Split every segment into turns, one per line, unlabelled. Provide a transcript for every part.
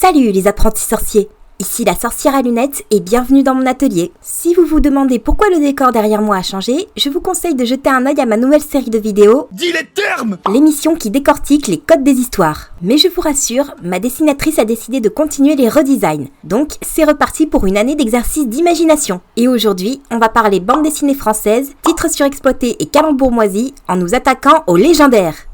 Salut les apprentis sorciers, ici la sorcière à lunettes et bienvenue dans mon atelier. Si vous vous demandez pourquoi le décor derrière moi a changé, je vous conseille de jeter un œil à ma nouvelle série de vidéos,
Dis les termes!
L'émission qui décortique les codes des histoires. Mais je vous rassure, ma dessinatrice a décidé de continuer les redesigns. Donc c'est reparti pour une année d'exercice d'imagination. Et aujourd'hui, on va parler bande dessinée française, titres surexploités et calembours moisis en nous attaquant aux légendaires.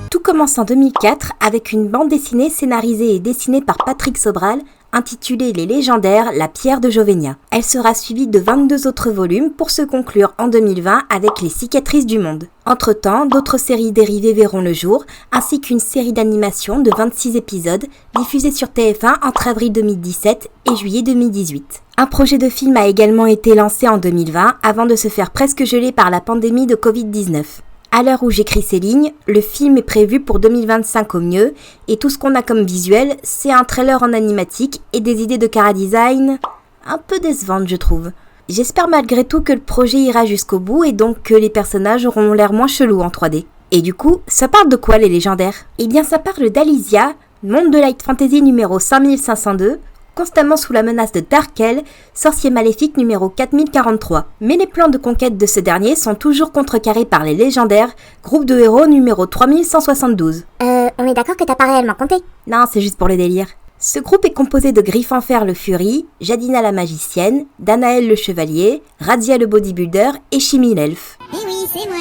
Tout commence en 2004 avec une bande dessinée scénarisée et dessinée par Patrick Sobral intitulée Les Légendaires, la pierre de Jovenia. Elle sera suivie de 22 autres volumes pour se conclure en 2020 avec Les cicatrices du monde. Entre-temps, d'autres séries dérivées verront le jour, ainsi qu'une série d'animation de 26 épisodes diffusée sur TF1 entre avril 2017 et juillet 2018. Un projet de film a également été lancé en 2020 avant de se faire presque geler par la pandémie de Covid-19. À l'heure où j'écris ces lignes, le film est prévu pour 2025 au mieux, et tout ce qu'on a comme visuel, c'est un trailer en animatique et des idées de chara-design un peu décevantes je trouve. J'espère malgré tout que le projet ira jusqu'au bout et donc que les personnages auront l'air moins chelous en 3D. Et du coup, ça parle de quoi les légendaires ? Eh bien ça parle d'Alizia, monde de Light Fantasy numéro 5502, constamment sous la menace de Darkel, sorcier maléfique numéro 4043. Mais les plans de conquête de ce dernier sont toujours contrecarrés par les légendaires, groupe de héros numéro 3172.
On est d'accord que t'as pas réellement compté ?
Non, c'est juste pour le délire. Ce groupe est composé de Griffanfer le Fury, Jadina la magicienne, Danaël le chevalier, Radia le bodybuilder et Shimi l'elfe.
Eh oui, c'est moi.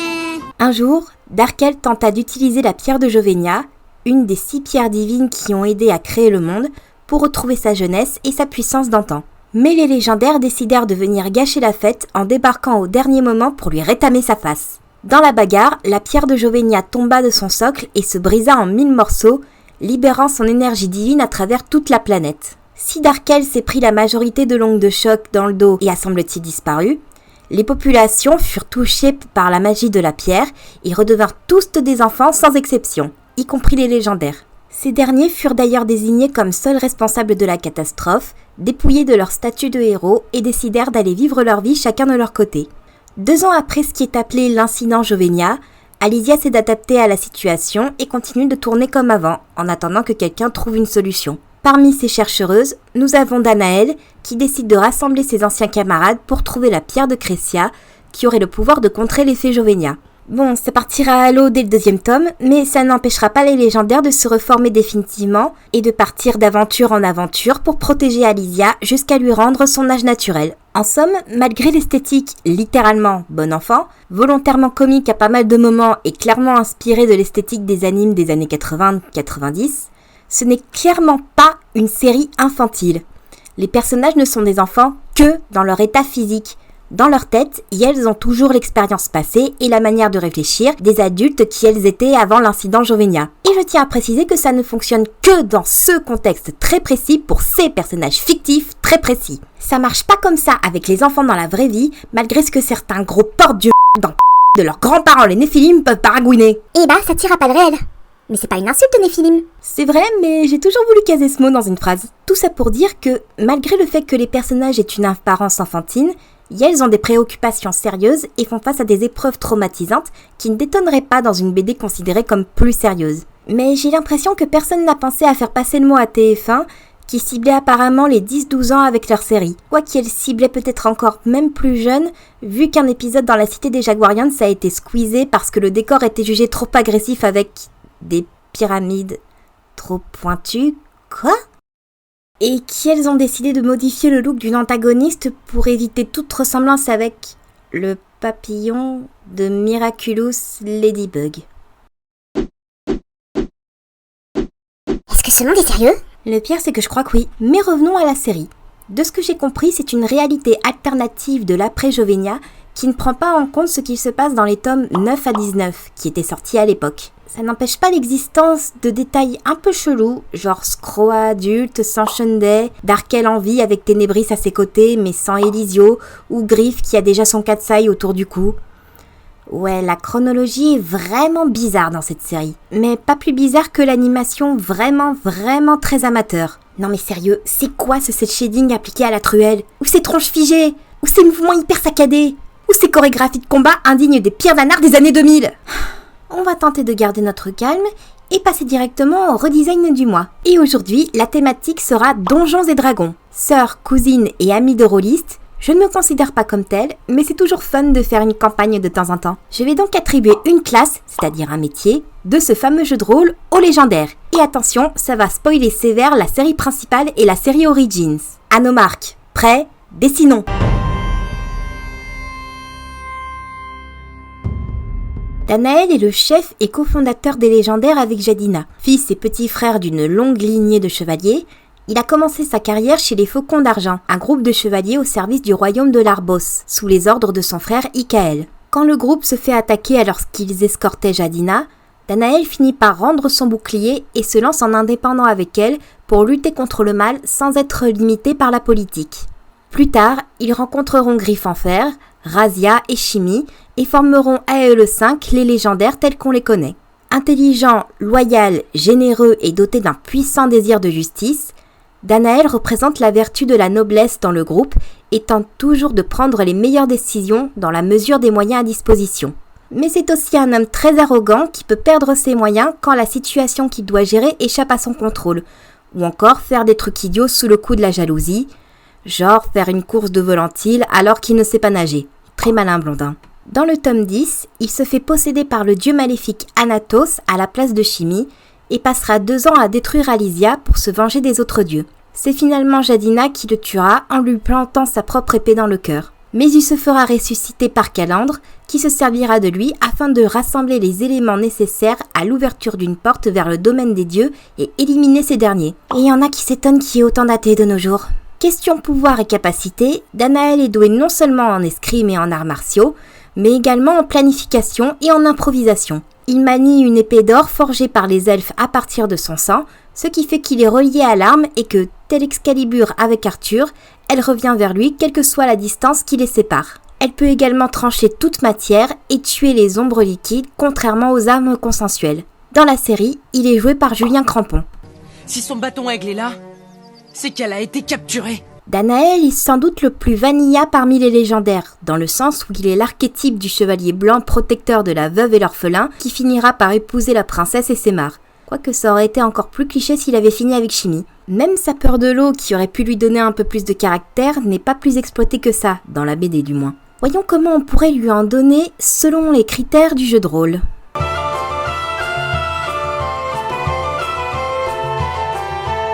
Un jour, Darkel tenta d'utiliser la pierre de Jovenia, une des 6 pierres divines qui ont aidé à créer le monde, pour retrouver sa jeunesse et sa puissance d'antan. Mais les légendaires décidèrent de venir gâcher la fête en débarquant au dernier moment pour lui rétamer sa face. Dans la bagarre, la pierre de Jovenia tomba de son socle et se brisa en 1000 morceaux, libérant son énergie divine à travers toute la planète. Si Darkel s'est pris la majorité de l'ongle de choc dans le dos et a semble-t-il disparu, les populations furent touchées par la magie de la pierre et redevinrent tous des enfants sans exception, y compris les légendaires. Ces derniers furent d'ailleurs désignés comme seuls responsables de la catastrophe, dépouillés de leur statut de héros et décidèrent d'aller vivre leur vie chacun de leur côté. 2 ans après ce qui est appelé l'incident Jovenia, Alizia s'est adaptée à la situation et continue de tourner comme avant, en attendant que quelqu'un trouve une solution. Parmi ces chercheuses, nous avons Danaël, qui décide de rassembler ses anciens camarades pour trouver la pierre de Crécia, qui aurait le pouvoir de contrer l'effet Jovenia. Bon, ça partira à l'eau dès le 2e tome, mais ça n'empêchera pas les légendaires de se reformer définitivement et de partir d'aventure en aventure pour protéger Alizia jusqu'à lui rendre son âge naturel. En somme, malgré l'esthétique littéralement bon enfant, volontairement comique à pas mal de moments et clairement inspirée de l'esthétique des animes des années 80-90, ce n'est clairement pas une série infantile. Les personnages ne sont des enfants que dans leur état physique. Dans leur tête, elles ont toujours l'expérience passée et la manière de réfléchir des adultes qui elles étaient avant l'incident Jovenia. Et je tiens à préciser que ça ne fonctionne que dans ce contexte très précis pour ces personnages fictifs très précis. Ça marche pas comme ça avec les enfants dans la vraie vie, malgré ce que certains gros porte-dieu dans de leurs grands-parents les néphilim peuvent paragouiner.
Eh bah, ça tire à pas le réel. Mais c'est pas une insulte, Néphilim.
C'est vrai, mais j'ai toujours voulu caser ce mot dans une phrase. Tout ça pour dire que, malgré le fait que les personnages aient une apparence enfantine, elles ont des préoccupations sérieuses et font face à des épreuves traumatisantes qui ne détonneraient pas dans une BD considérée comme plus sérieuse. Mais j'ai l'impression que personne n'a pensé à faire passer le mot à TF1, qui ciblait apparemment les 10-12 ans avec leur série. Quoiqu'elle ciblait peut-être encore même plus jeunes, vu qu'un épisode dans la cité des Jaguarians a été squeezé parce que le décor était jugé trop agressif avec des pyramides trop pointues. Quoi ? Et qu'elles ont décidé de modifier le look d'une antagoniste pour éviter toute ressemblance avec le papillon de Miraculous Ladybug.
Est-ce que ce monde est sérieux ?
Le pire c'est que je crois que oui, mais revenons à la série. De ce que j'ai compris, c'est une réalité alternative de l'après-Jovenia qui ne prend pas en compte ce qui se passe dans les tomes 9 à 19 qui étaient sortis à l'époque. Ça n'empêche pas l'existence de détails un peu chelous, genre Scroa adulte sans Shunday, Darkel en vie avec Ténébris à ses côtés mais sans Elisio, ou Griff qui a déjà son Katsai autour du cou. Ouais, la chronologie est vraiment bizarre dans cette série, mais pas plus bizarre que l'animation vraiment très amateur. Non mais sérieux, c'est quoi ce cel shading appliqué à la truelle ? Ou ces tronches figées ? Ou ces mouvements hyper saccadés ? Ou ces chorégraphies de combat indignes des pires nanars des années 2000 ? On va tenter de garder notre calme et passer directement au redesign du mois. Et aujourd'hui, la thématique sera Donjons et Dragons. Sœur, cousine et amie de rôliste, je ne me considère pas comme telle, mais c'est toujours fun de faire une campagne de temps en temps. Je vais donc attribuer une classe, c'est-à-dire un métier, de ce fameux jeu de rôle au légendaire. Et attention, ça va spoiler sévère la série principale et la série Origins. À nos marques, prêts, dessinons. Danaël est le chef et cofondateur des légendaires avec Jadina. Fils et petit frère d'une longue lignée de chevaliers, il a commencé sa carrière chez les Faucons d'Argent, un groupe de chevaliers au service du royaume de Larbos, sous les ordres de son frère Ikael. Quand le groupe se fait attaquer alors qu'ils escortaient Jadina, Danaël finit par rendre son bouclier et se lance en indépendant avec elle pour lutter contre le mal sans être limité par la politique. Plus tard, ils rencontreront Griffe-en-Fer, Razia et Shimi et formeront AE5 les légendaires tels qu'on les connaît. Intelligent, loyal, généreux et doté d'un puissant désir de justice, Danaël représente la vertu de la noblesse dans le groupe et tente toujours de prendre les meilleures décisions dans la mesure des moyens à disposition. Mais c'est aussi un homme très arrogant qui peut perdre ses moyens quand la situation qu'il doit gérer échappe à son contrôle, ou encore faire des trucs idiots sous le coup de la jalousie, genre faire une course de volantile alors qu'il ne sait pas nager. Très malin blondin. Dans le tome 10, il se fait posséder par le dieu maléfique Anatos à la place de Shimi et passera 2 ans à détruire Alysia pour se venger des autres dieux. C'est finalement Jadina qui le tuera en lui plantant sa propre épée dans le cœur. Mais il se fera ressusciter par Calandre, qui se servira de lui afin de rassembler les éléments nécessaires à l'ouverture d'une porte vers le domaine des dieux et éliminer ces derniers. Et il y en a qui s'étonnent qu'il y ait autant d'athées de nos jours. Question pouvoir et capacité, Danaël est doué non seulement en escrime et en arts martiaux, mais également en planification et en improvisation. Il manie une épée d'or forgée par les elfes à partir de son sang, ce qui fait qu'il est relié à l'arme et que, tel Excalibur avec Arthur, elle revient vers lui quelle que soit la distance qui les sépare. Elle peut également trancher toute matière et tuer les ombres liquides, contrairement aux armes consensuelles. Dans la série, il est joué par Julien Crampon.
Si son bâton aigle est là, c'est qu'elle a été capturée.
Danaël est sans doute le plus vanilla parmi les légendaires, dans le sens où il est l'archétype du chevalier blanc protecteur de la veuve et l'orphelin qui finira par épouser la princesse et s'émare. Quoique ça aurait été encore plus cliché s'il avait fini avec Shimi. Même sa peur de l'eau, qui aurait pu lui donner un peu plus de caractère, n'est pas plus exploitée que ça, dans la BD du moins. Voyons comment on pourrait lui en donner selon les critères du jeu de rôle.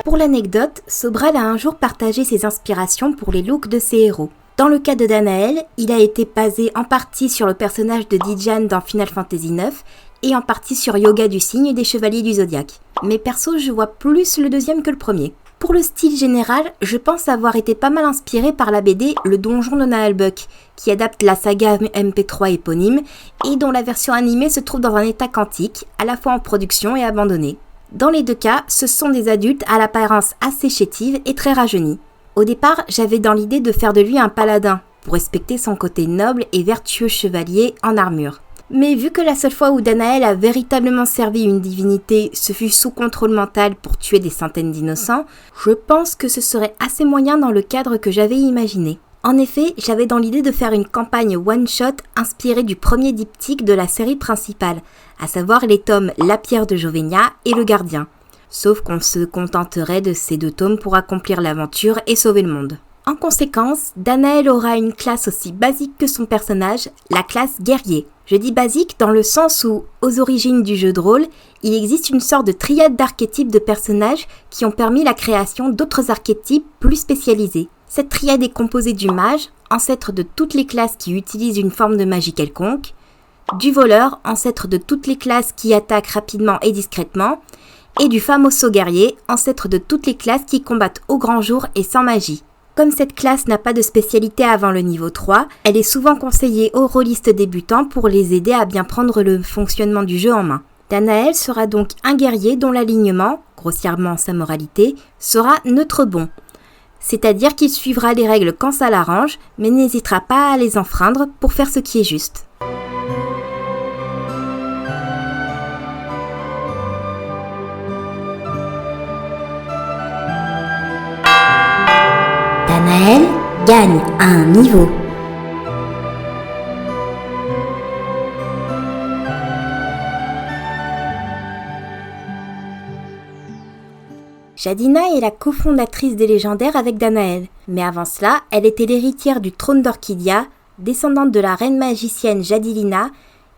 Pour l'anecdote, Sobral a un jour partagé ses inspirations pour les looks de ses héros. Dans le cas de Danaël, il a été basé en partie sur le personnage de Dijan dans Final Fantasy IX et en partie sur Yoga du Cygne des Chevaliers du Zodiaque. Mais perso, je vois plus le deuxième que le premier. Pour le style général, je pense avoir été pas mal inspiré par la BD Le Donjon de Naalbuck, qui adapte la saga MP3 éponyme et dont la version animée se trouve dans un état quantique, à la fois en production et abandonné. Dans les deux cas, ce sont des adultes à l'apparence assez chétive et très rajeunis. Au départ, j'avais dans l'idée de faire de lui un paladin, pour respecter son côté noble et vertueux chevalier en armure. Mais vu que la seule fois où Danaël a véritablement servi une divinité, ce fut sous contrôle mental pour tuer des centaines d'innocents, je pense que ce serait assez moyen dans le cadre que j'avais imaginé. En effet, j'avais dans l'idée de faire une campagne one-shot inspirée du premier diptyque de la série principale, à savoir les tomes La Pierre de Jovenia et Le Gardien. Sauf qu'on se contenterait de ces 2 tomes pour accomplir l'aventure et sauver le monde. En conséquence, Danaël aura une classe aussi basique que son personnage, la classe guerrier. Je dis basique dans le sens où, aux origines du jeu de rôle, il existe une sorte de triade d'archétypes de personnages qui ont permis la création d'autres archétypes plus spécialisés. Cette triade est composée du mage, ancêtre de toutes les classes qui utilisent une forme de magie quelconque, du voleur, ancêtre de toutes les classes qui attaquent rapidement et discrètement, et du famoso guerrier, ancêtre de toutes les classes qui combattent au grand jour et sans magie. Comme cette classe n'a pas de spécialité avant le niveau 3, elle est souvent conseillée aux rôlistes débutants pour les aider à bien prendre le fonctionnement du jeu en main. Danaël sera donc un guerrier dont l'alignement, grossièrement sa moralité, sera neutre bon. C'est-à-dire qu'il suivra les règles quand ça l'arrange, mais n'hésitera pas à les enfreindre pour faire ce qui est juste. Danaël gagne un niveau. Jadina est la cofondatrice des Légendaires avec Danaël, mais avant cela, elle était l'héritière du trône d'Orchidia, descendante de la reine magicienne Jadilina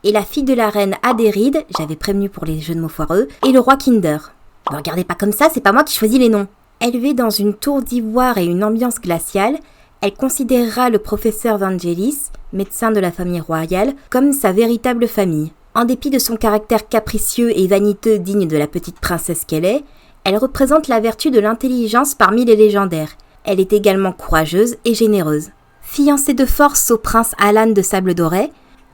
et la fille de la reine Adéride, j'avais prévenu pour les jeux de mots foireux, et le roi Kinder. Ne regardez pas comme ça, c'est pas moi qui choisis les noms. Élevée dans une tour d'ivoire et une ambiance glaciale, elle considérera le professeur Vangelis, médecin de la famille royale, comme sa véritable famille. En dépit de son caractère capricieux et vaniteux digne de la petite princesse qu'elle est, elle représente la vertu de l'intelligence parmi les légendaires. Elle est également courageuse et généreuse. Fiancée de force au prince Alan de Sable Doré,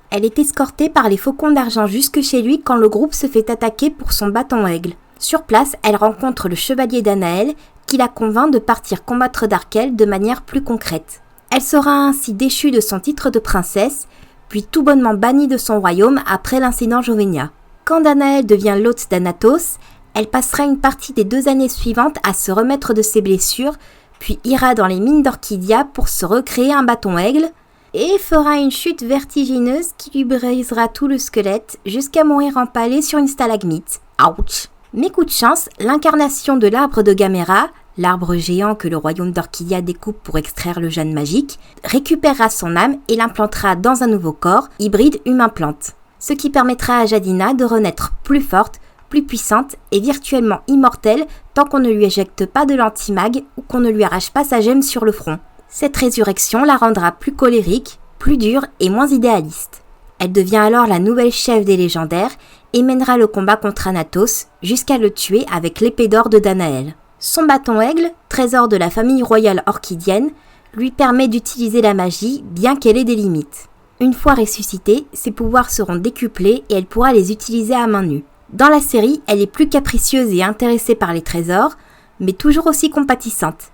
elle est escortée par les faucons d'argent jusque chez lui quand le groupe se fait attaquer pour son bâton aigle. Sur place, elle rencontre le chevalier Danaël qui la convainc de partir combattre Darkel de manière plus concrète. Elle sera ainsi déchue de son titre de princesse, puis tout bonnement bannie de son royaume après l'incident Jovenia. Quand Danaël devient l'hôte d'Anatos, elle passera une partie des 2 années suivantes à se remettre de ses blessures, puis ira dans les mines d'Orchidia pour se recréer un bâton aigle, et fera une chute vertigineuse qui lui brisera tout le squelette jusqu'à mourir empalée sur une stalagmite. Ouch! Mais coup de chance, l'incarnation de l'arbre de Gamera, l'arbre géant que le royaume d'Orchidia découpe pour extraire le gène magique, récupérera son âme et l'implantera dans un nouveau corps, hybride humain-plante. Ce qui permettra à Jadina de renaître plus forte, plus puissante et virtuellement immortelle tant qu'on ne lui éjecte pas de l'antimag ou qu'on ne lui arrache pas sa gemme sur le front. Cette résurrection la rendra plus colérique, plus dure et moins idéaliste. Elle devient alors la nouvelle chef des Légendaires et mènera le combat contre Anatos jusqu'à le tuer avec l'épée d'or de Danaël. Son bâton aigle, trésor de la famille royale orchidienne, lui permet d'utiliser la magie bien qu'elle ait des limites. Une fois ressuscitée, ses pouvoirs seront décuplés et elle pourra les utiliser à main nue. Dans la série, elle est plus capricieuse et intéressée par les trésors, mais toujours aussi compatissante.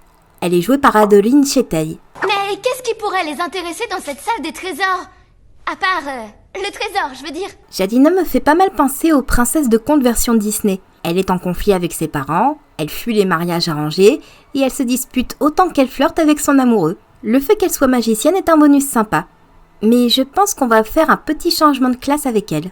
Elle est jouée par Adeline Chetey.
Mais qu'est-ce qui pourrait les intéresser dans cette salle des trésors? À part le trésor, je veux dire.
Jadina me fait pas mal penser aux princesses de contes version Disney. Elle est en conflit avec ses parents, elle fuit les mariages arrangés et elle se dispute autant qu'elle flirte avec son amoureux. Le fait qu'elle soit magicienne est un bonus sympa. Mais je pense qu'on va faire un petit changement de classe avec elle.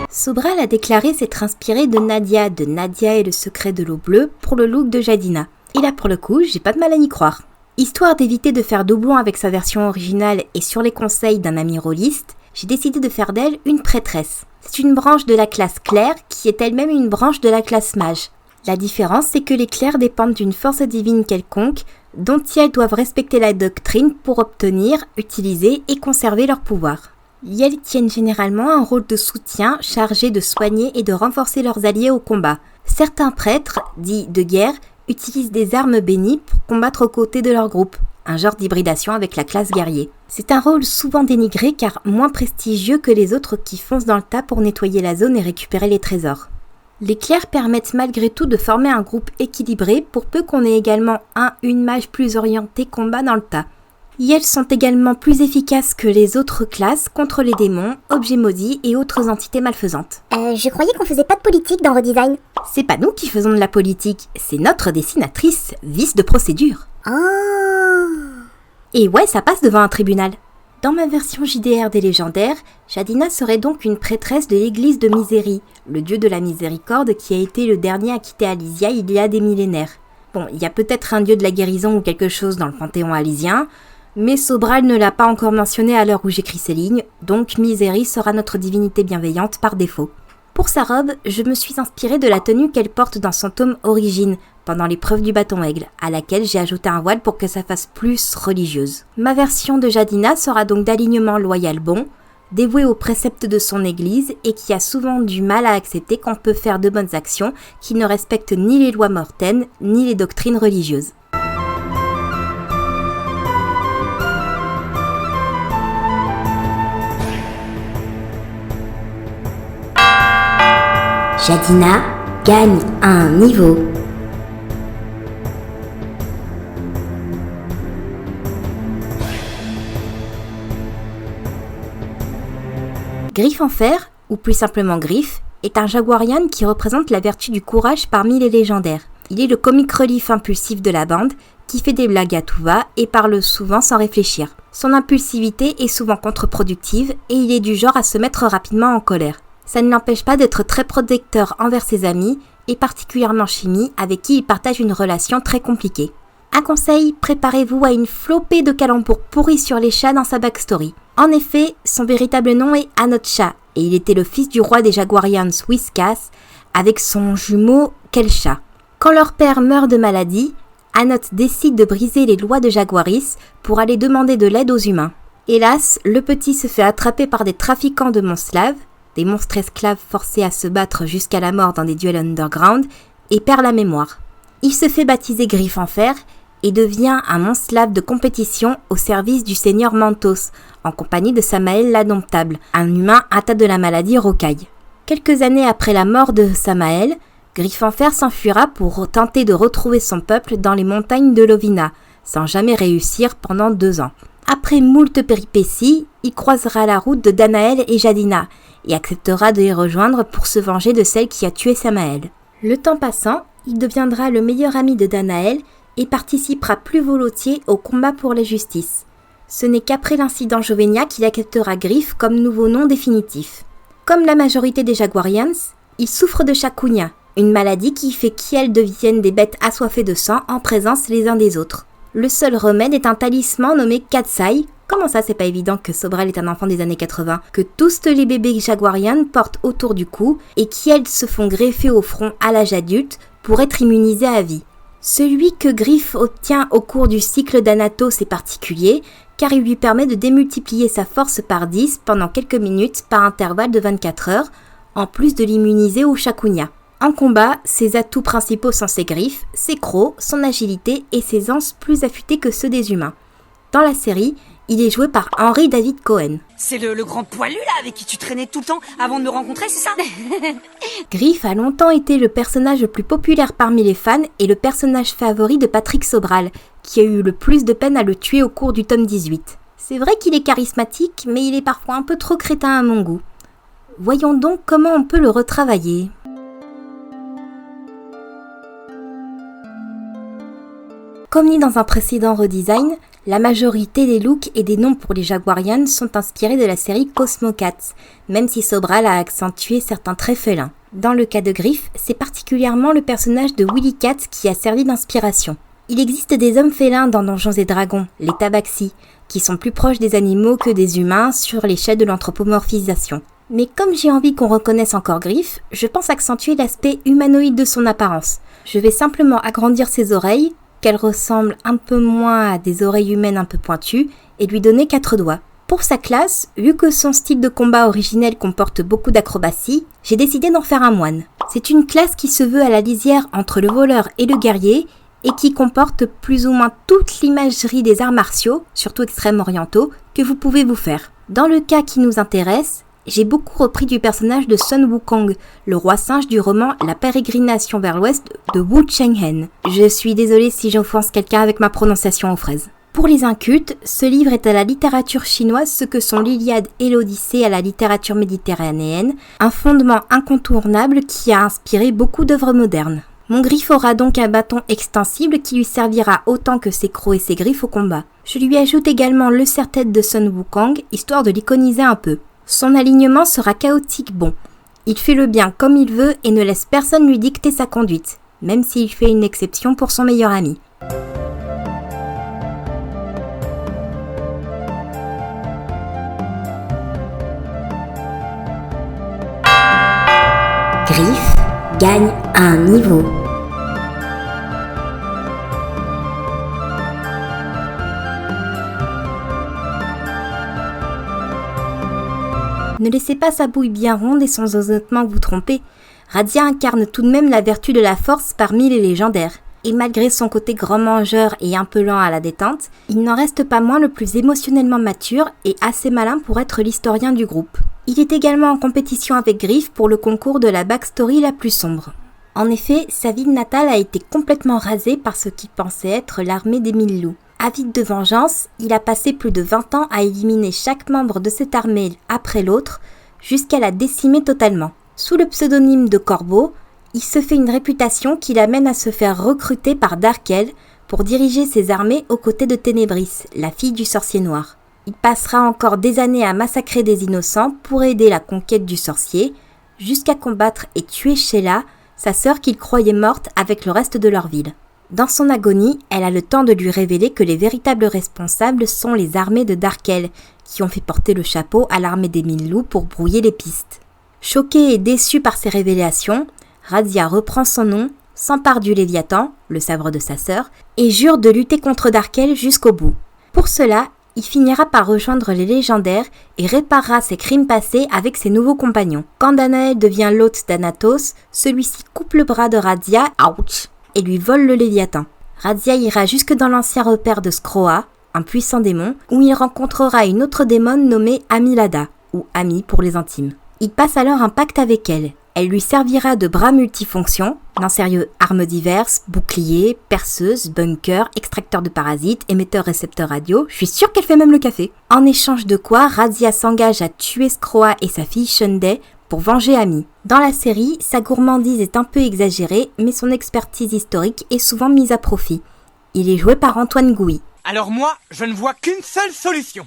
Sobral a déclaré s'être inspiré de Nadia et le secret de l'eau bleue pour le look de Jadina. Et là pour le coup, j'ai pas de mal à y croire. Histoire d'éviter de faire doublon avec sa version originale et sur les conseils d'un ami rôliste, j'ai décidé de faire d'elle une prêtresse. C'est une branche de la classe claire qui est elle-même une branche de la classe mage. La différence, c'est que les clercs dépendent d'une force divine quelconque, dont elles doivent respecter la doctrine pour obtenir, utiliser et conserver leur pouvoir. Elles tiennent généralement un rôle de soutien chargé de soigner et de renforcer leurs alliés au combat. Certains prêtres, dits de guerre, utilisent des armes bénies pour combattre aux côtés de leur groupe, un genre d'hybridation avec la classe guerrier. C'est un rôle souvent dénigré car moins prestigieux que les autres qui foncent dans le tas pour nettoyer la zone et récupérer les trésors. Les clercs permettent malgré tout de former un groupe équilibré pour peu qu'on ait également une mage plus orientée combat dans le tas. Elles sont également plus efficaces que les autres classes contre les démons, objets maudits et autres entités malfaisantes.
Je croyais qu'on faisait pas de politique dans Redesign.
C'est pas nous qui faisons de la politique, c'est notre dessinatrice, vice de procédure.
Oh.
Et ouais, ça passe devant un tribunal. Dans ma version JDR des Légendaires, Jadina serait donc une prêtresse de l'église de Misérie, le dieu de la miséricorde qui a été le dernier à quitter Alysia il y a des millénaires. Bon, il y a peut-être un dieu de la guérison ou quelque chose dans le panthéon alysien, mais Sobral ne l'a pas encore mentionné à l'heure où j'écris ces lignes, donc Misérie sera notre divinité bienveillante par défaut. Pour sa robe, je me suis inspirée de la tenue qu'elle porte dans son tome Origine, pendant l'épreuve du bâton aigle, à laquelle j'ai ajouté un voile pour que ça fasse plus religieuse. Ma version de Jadina sera donc d'alignement loyal bon, dévouée aux préceptes de son église et qui a souvent du mal à accepter qu'on peut faire de bonnes actions qui ne respectent ni les lois mortaines ni les doctrines religieuses. Jadina gagne un niveau. Griffe en fer, ou plus simplement Griffe, est un jaguarian qui représente la vertu du courage parmi les légendaires. Il est le comic relief impulsif de la bande, qui fait des blagues à tout va et parle souvent sans réfléchir. Son impulsivité est souvent contre-productive et il est du genre à se mettre rapidement en colère. Ça ne l'empêche pas d'être très protecteur envers ses amis, et particulièrement Shimi, avec qui il partage une relation très compliquée. Un conseil, préparez-vous à une flopée de calembours pourris sur les chats dans sa backstory. En effet, son véritable nom est Anot-Sha, et il était le fils du roi des Jaguarians Whiskas, avec son jumeau Kelsha. Quand leur père meurt de maladie, Anot décide de briser les lois de Jaguaris pour aller demander de l'aide aux humains. Hélas, le petit se fait attraper par des trafiquants de monstres des monstres esclaves forcés à se battre jusqu'à la mort dans des duels underground, et perd la mémoire. Il se fait baptiser Griffe en Fer et devient un monstre de compétition au service du seigneur Mantos, en compagnie de Samael l'Indomptable, un humain atteint de la maladie rocaille. Quelques années après la mort de Samael, Griffe en Fer s'enfuira pour tenter de retrouver son peuple dans les montagnes de Lovina, sans jamais réussir pendant 2 ans. Après moult péripéties, il croisera la route de Danaël et Jadina, et acceptera de les rejoindre pour se venger de celle qui a tué Samael. Le temps passant, il deviendra le meilleur ami de Danaël et participera plus volontiers au combat pour la justice. Ce n'est qu'après l'incident Jovenia qu'il acceptera Griffe comme nouveau nom définitif. Comme la majorité des Jaguarians, il souffre de Shakunia, une maladie qui fait qu'elles deviennent des bêtes assoiffées de sang en présence les uns des autres. Le seul remède est un talisman nommé Katsai. Comment ça, c'est pas évident que Sobral est un enfant des années 80, que tous les bébés Jaguarians portent autour du cou et qui elles se font greffer au front à l'âge adulte pour être immunisés à vie. Celui que Griffe obtient au cours du cycle d'Anatos est particulier, car il lui permet de démultiplier sa force par 10 pendant quelques minutes par intervalle de 24 heures, en plus de l'immuniser au Shakunia. En combat, ses atouts principaux sont ses griffes, ses crocs, son agilité et ses anses plus affûtées que ceux des humains. Dans la série, il est joué par Henry David Cohen.
C'est le grand poilu là avec qui tu traînais tout le temps avant de me rencontrer, c'est ça?
Griffe a longtemps été le personnage le plus populaire parmi les fans et le personnage favori de Patrick Sobral, qui a eu le plus de peine à le tuer au cours du tome 18. C'est vrai qu'il est charismatique, mais il est parfois un peu trop crétin à mon goût. Voyons donc comment on peut le retravailler. Comme dit dans un précédent redesign, la majorité des looks et des noms pour les Jaguarians sont inspirés de la série Cosmo Cats, même si Sobral a accentué certains traits félins. Dans le cas de Griffe, c'est particulièrement le personnage de Willy Cat qui a servi d'inspiration. Il existe des hommes félins dans Donjons et Dragons, les Tabaxi, qui sont plus proches des animaux que des humains sur l'échelle de l'anthropomorphisation. Mais comme j'ai envie qu'on reconnaisse encore Griffe, je pense accentuer l'aspect humanoïde de son apparence. Je vais simplement agrandir ses oreilles, qu'elle ressemble un peu moins à des oreilles humaines un peu pointues, et lui donner 4 doigts. Pour sa classe, vu que son style de combat originel comporte beaucoup d'acrobatie, j'ai décidé d'en faire un moine. C'est une classe qui se veut à la lisière entre le voleur et le guerrier, et qui comporte plus ou moins toute l'imagerie des arts martiaux, surtout extrême-orientaux, que vous pouvez vous faire. Dans le cas qui nous intéresse, j'ai beaucoup repris du personnage de Sun Wukong, le roi singe du roman La pérégrination vers l'ouest de Wu Chenghen. Je suis désolée si j'offense quelqu'un avec ma prononciation aux fraises. Pour les incultes, ce livre est à la littérature chinoise ce que sont l'Iliade et l'Odyssée à la littérature méditerranéenne, un fondement incontournable qui a inspiré beaucoup d'œuvres modernes. Mon Griffe aura donc un bâton extensible qui lui servira autant que ses crocs et ses griffes au combat. Je lui ajoute également le serre-tête de Sun Wukong, histoire de l'iconiser un peu. Son alignement sera chaotique bon. Il fait le bien comme il veut et ne laisse personne lui dicter sa conduite, même s'il fait une exception pour son meilleur ami.
Griffe gagne un niveau.
Ne laissez pas sa bouille bien ronde et son zozotement vous tromper. Radia incarne tout de même la vertu de la force parmi les légendaires. Et malgré son côté grand mangeur et un peu lent à la détente, il n'en reste pas moins le plus émotionnellement mature et assez malin pour être l'historien du groupe. Il est également en compétition avec Griffe pour le concours de la backstory la plus sombre. En effet, sa ville natale a été complètement rasée par ce qui pensait être l'armée des 1000 loups. Avide de vengeance, il a passé plus de 20 ans à éliminer chaque membre de cette armée après l'autre, jusqu'à la décimer totalement. Sous le pseudonyme de Corbeau, il se fait une réputation qui l'amène à se faire recruter par Darkel pour diriger ses armées aux côtés de Ténébris, la fille du sorcier noir. Il passera encore des années à massacrer des innocents pour aider la conquête du sorcier, jusqu'à combattre et tuer Sheila, sa sœur qu'il croyait morte avec le reste de leur ville. Dans son agonie, elle a le temps de lui révéler que les véritables responsables sont les armées de Darkel, qui ont fait porter le chapeau à l'armée des 1000 loups pour brouiller les pistes. Choquée et déçue par ces révélations, Razzia reprend son nom, s'empare du Léviathan, le sabre de sa sœur, et jure de lutter contre Darkel jusqu'au bout. Pour cela, il finira par rejoindre les légendaires et réparera ses crimes passés avec ses nouveaux compagnons. Quand Danaël devient l'hôte d'Anatos, celui-ci coupe le bras de Razzia, ouch, et lui vole le Léviathan. Razzia ira jusque dans l'ancien repère de Skroa, un puissant démon, où il rencontrera une autre démone nommée Amylada, ou Ami pour les intimes. Il passe alors un pacte avec elle. Elle lui servira de bras multifonctions, d'un sérieux armes diverses, boucliers, perceuses, bunkers, extracteurs de parasites, émetteurs-récepteurs radio, je suis sûre qu'elle fait même le café. En échange de quoi, Razzia s'engage à tuer Skroa et sa fille Shundai pour venger Ami. Dans la série, sa gourmandise est un peu exagérée, mais son expertise historique est souvent mise à profit. Il est joué par Antoine Gouy.
Alors moi, je ne vois qu'une seule solution.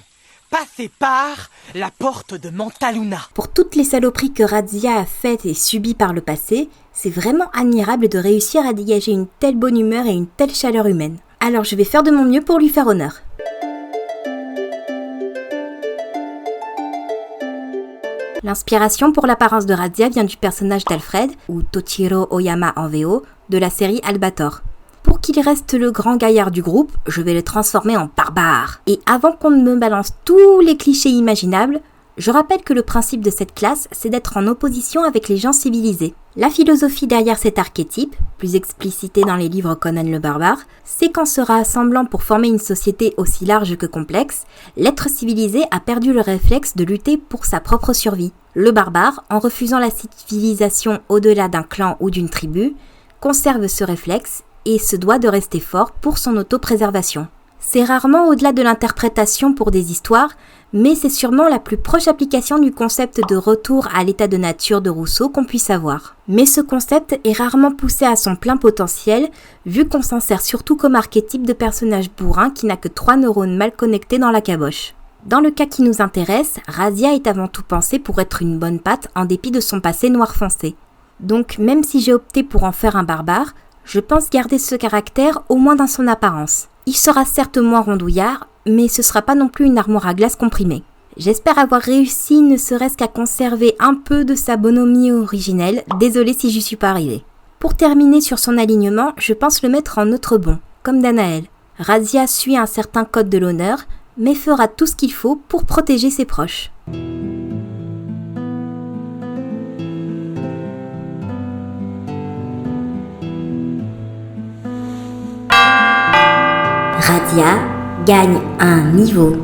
Passer par la porte de Mantaluna.
Pour toutes les saloperies que Razzia a faites et subies par le passé, c'est vraiment admirable de réussir à dégager une telle bonne humeur et une telle chaleur humaine. Alors je vais faire de mon mieux pour lui faire honneur. L'inspiration pour l'apparence de Razzia vient du personnage d'Alfred, ou Tochiro Oyama en VO, de la série Albator. Pour qu'il reste le grand gaillard du groupe, je vais le transformer en barbare. Et avant qu'on ne me balance tous les clichés imaginables, je rappelle que le principe de cette classe, c'est d'être en opposition avec les gens civilisés. La philosophie derrière cet archétype, plus explicité dans les livres Conan le Barbare, c'est qu'en se rassemblant pour former une société aussi large que complexe, l'être civilisé a perdu le réflexe de lutter pour sa propre survie. Le barbare, en refusant la civilisation au-delà d'un clan ou d'une tribu, conserve ce réflexe et se doit de rester fort pour son autopréservation. C'est rarement au-delà de l'interprétation pour des histoires, mais c'est sûrement la plus proche application du concept de retour à l'état de nature de Rousseau qu'on puisse avoir. Mais ce concept est rarement poussé à son plein potentiel, vu qu'on s'en sert surtout comme archétype de personnage bourrin qui n'a que 3 neurones mal connectés dans la caboche. Dans le cas qui nous intéresse, Razzia est avant tout pensée pour être une bonne patte en dépit de son passé noir foncé. Donc même si j'ai opté pour en faire un barbare, je pense garder ce caractère au moins dans son apparence. Il sera certes moins rondouillard, mais ce sera pas non plus une armoire à glace comprimée. J'espère avoir réussi ne serait-ce qu'à conserver un peu de sa bonhomie originelle, désolée si j'y suis pas arrivée. Pour terminer sur son alignement, je pense le mettre en autre bon, comme Danaël. Razzia suit un certain code de l'honneur, mais fera tout ce qu'il faut pour protéger ses proches.
Razzia gagne un niveau.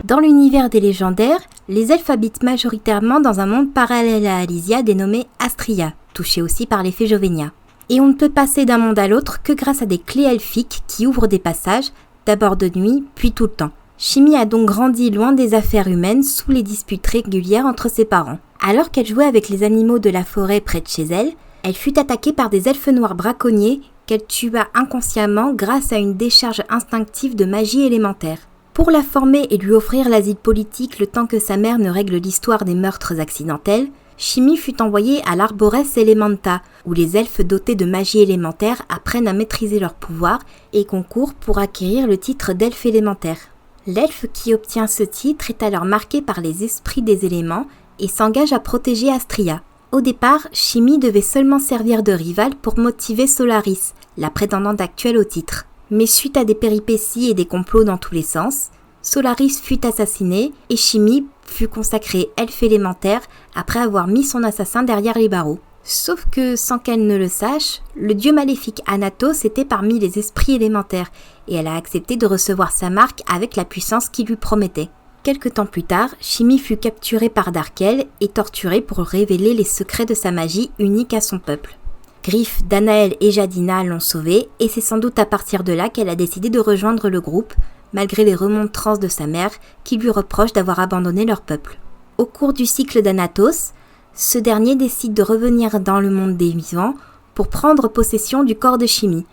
Dans l'univers des légendaires, les elfes habitent majoritairement dans un monde parallèle à Alysia dénommé Astria, touché aussi par l'effet Jovenia. Et on ne peut passer d'un monde à l'autre que grâce à des clés elfiques qui ouvrent des passages, d'abord de nuit, puis tout le temps. Shimi a donc grandi loin des affaires humaines sous les disputes régulières entre ses parents. Alors qu'elle jouait avec les animaux de la forêt près de chez elle, elle fut attaquée par des elfes noirs braconniers qu'elle tua inconsciemment grâce à une décharge instinctive de magie élémentaire. Pour la former et lui offrir l'asile politique le temps que sa mère ne règle l'histoire des meurtres accidentels, Shimi fut envoyée à l'Arbores Elementa, où les elfes dotés de magie élémentaire apprennent à maîtriser leur pouvoir et concourent pour acquérir le titre d'elfe élémentaire. L'elfe qui obtient ce titre est alors marqué par les esprits des éléments et s'engage à protéger Astria. Au départ, Shimi devait seulement servir de rivale pour motiver Solaris, la prétendante actuelle au titre. Mais suite à des péripéties et des complots dans tous les sens, Solaris fut assassinée et Shimi fut consacrée elfe élémentaire après avoir mis son assassin derrière les barreaux. Sauf que, sans qu'elle ne le sache, le dieu maléfique Anatos était parmi les esprits élémentaires et elle a accepté de recevoir sa marque avec la puissance qu'il lui promettait. Quelque temps plus tard, Shimi fut capturée par Darkel et torturée pour révéler les secrets de sa magie unique à son peuple. Griff, Danaël et Jadina l'ont sauvée et c'est sans doute à partir de là qu'elle a décidé de rejoindre le groupe, malgré les remontrances de sa mère qui lui reproche d'avoir abandonné leur peuple. Au cours du cycle d'Anatos, ce dernier décide de revenir dans le monde des vivants pour prendre possession du corps de Shimi.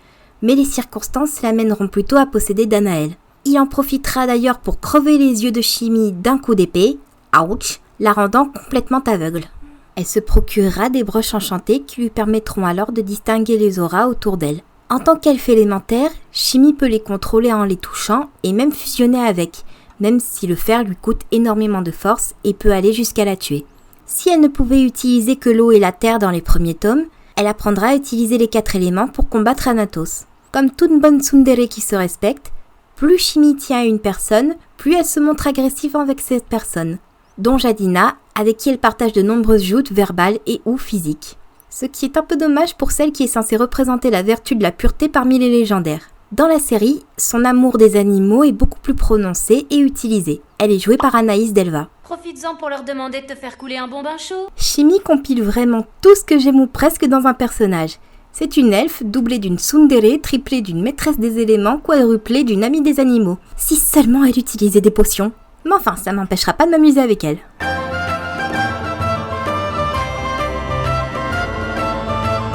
mais les circonstances l'amèneront plutôt à posséder Danaël. Il en profitera d'ailleurs pour crever les yeux de Shimi d'un coup d'épée, ouch, la rendant complètement aveugle. Elle se procurera des broches enchantées qui lui permettront alors de distinguer les auras autour d'elle. En tant qu'elfe élémentaire, Shimi peut les contrôler en les touchant et même fusionner avec, même si le faire lui coûte énormément de force et peut aller jusqu'à la tuer. Si elle ne pouvait utiliser que l'eau et la terre dans les premiers tomes, elle apprendra à utiliser les 4 éléments pour combattre Anatos. Comme toute bonne tsundere qui se respecte, plus Shimi tient à une personne, plus elle se montre agressive avec cette personne, dont Jadina, avec qui elle partage de nombreuses joutes verbales et ou physiques. Ce qui est un peu dommage pour celle qui est censée représenter la vertu de la pureté parmi les légendaires. Dans la série, son amour des animaux est beaucoup plus prononcé et utilisé. Elle est jouée par Anaïs Delva.
Profites-en pour leur demander de te faire couler un bon bain chaud.
Shimi compile vraiment tout ce que j'aime ou presque dans un personnage. C'est une elfe doublée d'une tsundere, triplée d'une maîtresse des éléments, quadruplée d'une amie des animaux. Si seulement elle utilisait des potions. Mais enfin, ça m'empêchera pas de m'amuser avec elle.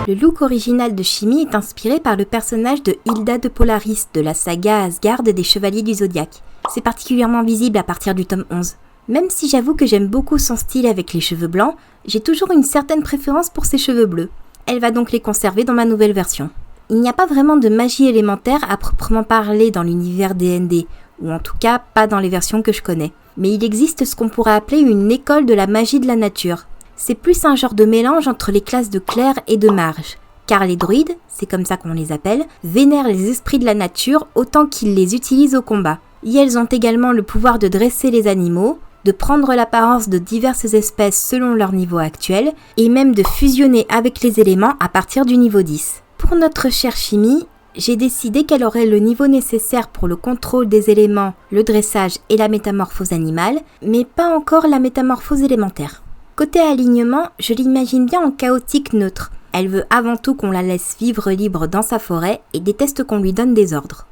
Le look original de Shimi est inspiré par le personnage de Hilda de Polaris de la saga Asgard des Chevaliers du Zodiaque. C'est particulièrement visible à partir du tome 11. Même si j'avoue que j'aime beaucoup son style avec les cheveux blancs, j'ai toujours une certaine préférence pour ses cheveux bleus. Elle va donc les conserver dans ma nouvelle version. Il n'y a pas vraiment de magie élémentaire à proprement parler dans l'univers D&D, ou en tout cas pas dans les versions que je connais. Mais il existe ce qu'on pourrait appeler une école de la magie de la nature. C'est plus un genre de mélange entre les classes de clercs et de mages, car les druides, c'est comme ça qu'on les appelle, vénèrent les esprits de la nature autant qu'ils les utilisent au combat. Et elles ont également le pouvoir de dresser les animaux, de prendre l'apparence de diverses espèces selon leur niveau actuel, et même de fusionner avec les éléments à partir du niveau 10. Pour notre chère Shimi, j'ai décidé qu'elle aurait le niveau nécessaire pour le contrôle des éléments, le dressage et la métamorphose animale, mais pas encore la métamorphose élémentaire. Côté alignement, je l'imagine bien en chaotique neutre. Elle veut avant tout qu'on la laisse vivre libre dans sa forêt et déteste qu'on lui donne des ordres.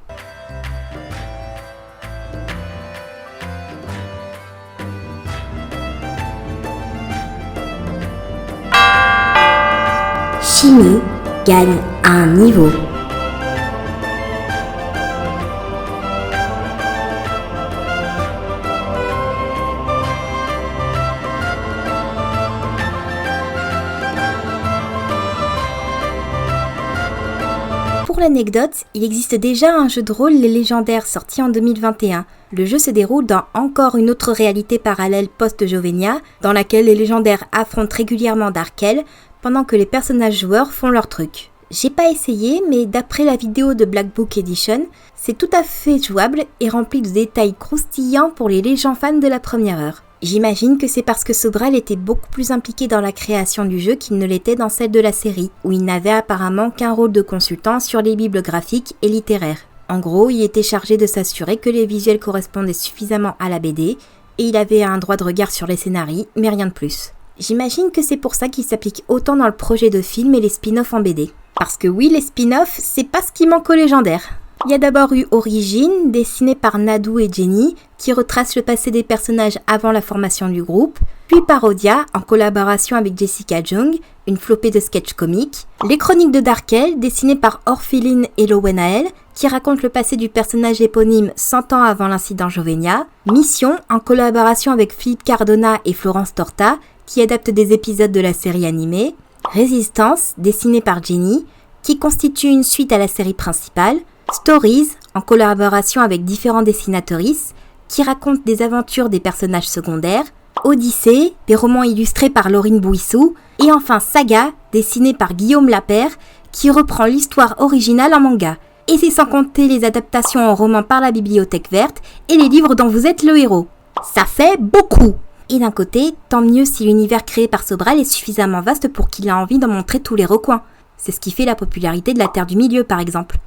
Shimi gagne un niveau.
Pour l'anecdote, il existe déjà un jeu de rôle Les Légendaires sorti en 2021. Le jeu se déroule dans encore une autre réalité parallèle post-Jovenia, dans laquelle les légendaires affrontent régulièrement Darkel, pendant que les personnages joueurs font leur truc. J'ai pas essayé, mais d'après la vidéo de Black Book Edition, c'est tout à fait jouable et rempli de détails croustillants pour les légions fans de la première heure. J'imagine que c'est parce que Sobral était beaucoup plus impliqué dans la création du jeu qu'il ne l'était dans celle de la série, où il n'avait apparemment qu'un rôle de consultant sur les bibles graphiques et littéraires. En gros, il était chargé de s'assurer que les visuels correspondaient suffisamment à la BD, et il avait un droit de regard sur les scénarios, mais rien de plus. J'imagine que c'est pour ça qu'il s'applique autant dans le projet de film et les spin-offs en BD. Parce que oui, les spin-offs, c'est pas ce qui manque aux légendaires. Il y a d'abord eu Origine, dessiné par Nadu et Jenny, qui retrace le passé des personnages avant la formation du groupe, puis Parodia, en collaboration avec Jessica Jung, une flopée de sketchs comiques, Les Chroniques de Darkel, dessinées par Orpheline et Lowenael, qui racontent le passé du personnage éponyme 100 ans avant l'incident Jovenia, Mission, en collaboration avec Philippe Cardona et Florence Torta, qui adapte des épisodes de la série animée, Résistance, dessinée par Jenny, qui constitue une suite à la série principale, Stories, en collaboration avec différents dessinatrices, qui racontent des aventures des personnages secondaires, Odyssée, des romans illustrés par Laurine Bouissou, et enfin Saga, dessiné par Guillaume Lapère, qui reprend l'histoire originale en manga. Et c'est sans compter les adaptations en roman par la Bibliothèque Verte et les livres dont vous êtes le héros. Ça fait beaucoup! Et d'un côté, tant mieux si l'univers créé par Sobral est suffisamment vaste pour qu'il a envie d'en montrer tous les recoins. C'est ce qui fait la popularité de la Terre du Milieu par exemple.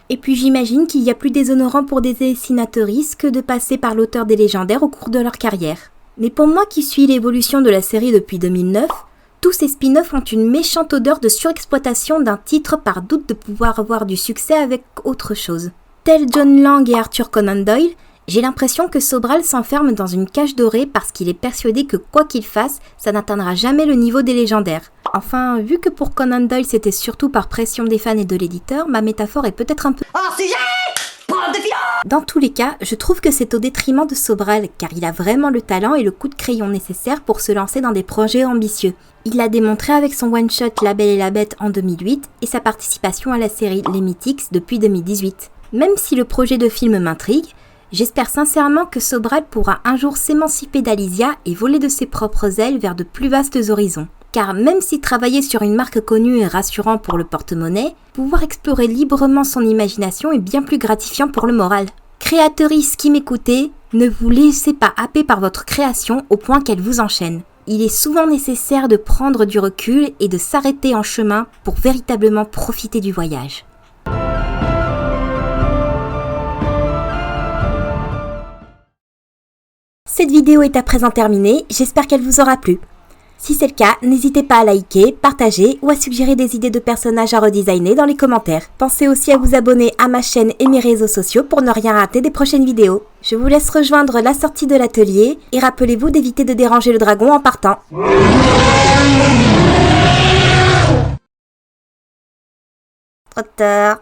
Et puis j'imagine qu'il y a plus déshonorant pour des dessinatrices que de passer par l'auteur des légendaires au cours de leur carrière. Mais pour moi qui suis l'évolution de la série depuis 2009, tous ces spin-offs ont une méchante odeur de surexploitation d'un titre par doute de pouvoir avoir du succès avec autre chose. Tel John Lang et Arthur Conan Doyle, j'ai l'impression que Sobral s'enferme dans une cage dorée parce qu'il est persuadé que quoi qu'il fasse, ça n'atteindra jamais le niveau des légendaires. Enfin, vu que pour Conan Doyle c'était surtout par pression des fans et de l'éditeur, ma métaphore est peut-être un peu...
Hors sujet! Preuve de violence!
Dans tous les cas, je trouve que c'est au détriment de Sobral, car il a vraiment le talent et le coup de crayon nécessaire pour se lancer dans des projets ambitieux. Il l'a démontré avec son one-shot La Belle et la Bête en 2008 et sa participation à la série Les Mythics depuis 2018. Même si le projet de film m'intrigue, j'espère sincèrement que Sobral pourra un jour s'émanciper d'Alysia et voler de ses propres ailes vers de plus vastes horizons. Car même si travailler sur une marque connue est rassurant pour le porte-monnaie, pouvoir explorer librement son imagination est bien plus gratifiant pour le moral. Créatrices qui m'écoutez, ne vous laissez pas happer par votre création au point qu'elle vous enchaîne. Il est souvent nécessaire de prendre du recul et de s'arrêter en chemin pour véritablement profiter du voyage. Cette vidéo est à présent terminée, j'espère qu'elle vous aura plu. Si c'est le cas, n'hésitez pas à liker, partager ou à suggérer des idées de personnages à redesigner dans les commentaires. Pensez aussi à vous abonner à ma chaîne et mes réseaux sociaux pour ne rien rater des prochaines vidéos. Je vous laisse rejoindre la sortie de l'atelier et rappelez-vous d'éviter de déranger le dragon en partant. Trop tard.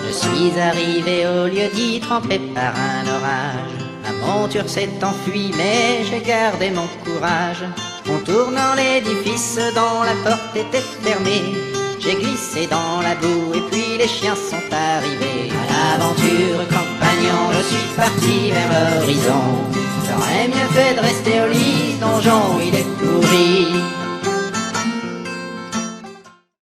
Je suis arrivé au lieu dit trempé par un orage. Ma monture s'est enfuie mais j'ai gardé mon courage. Contournant l'édifice dont la porte était fermée, j'ai glissé dans la boue et puis les chiens sont arrivés. À l'aventure compagnon, je suis parti vers l'horizon. J'aurais mieux fait de rester au lit, ce donjon il est pourri.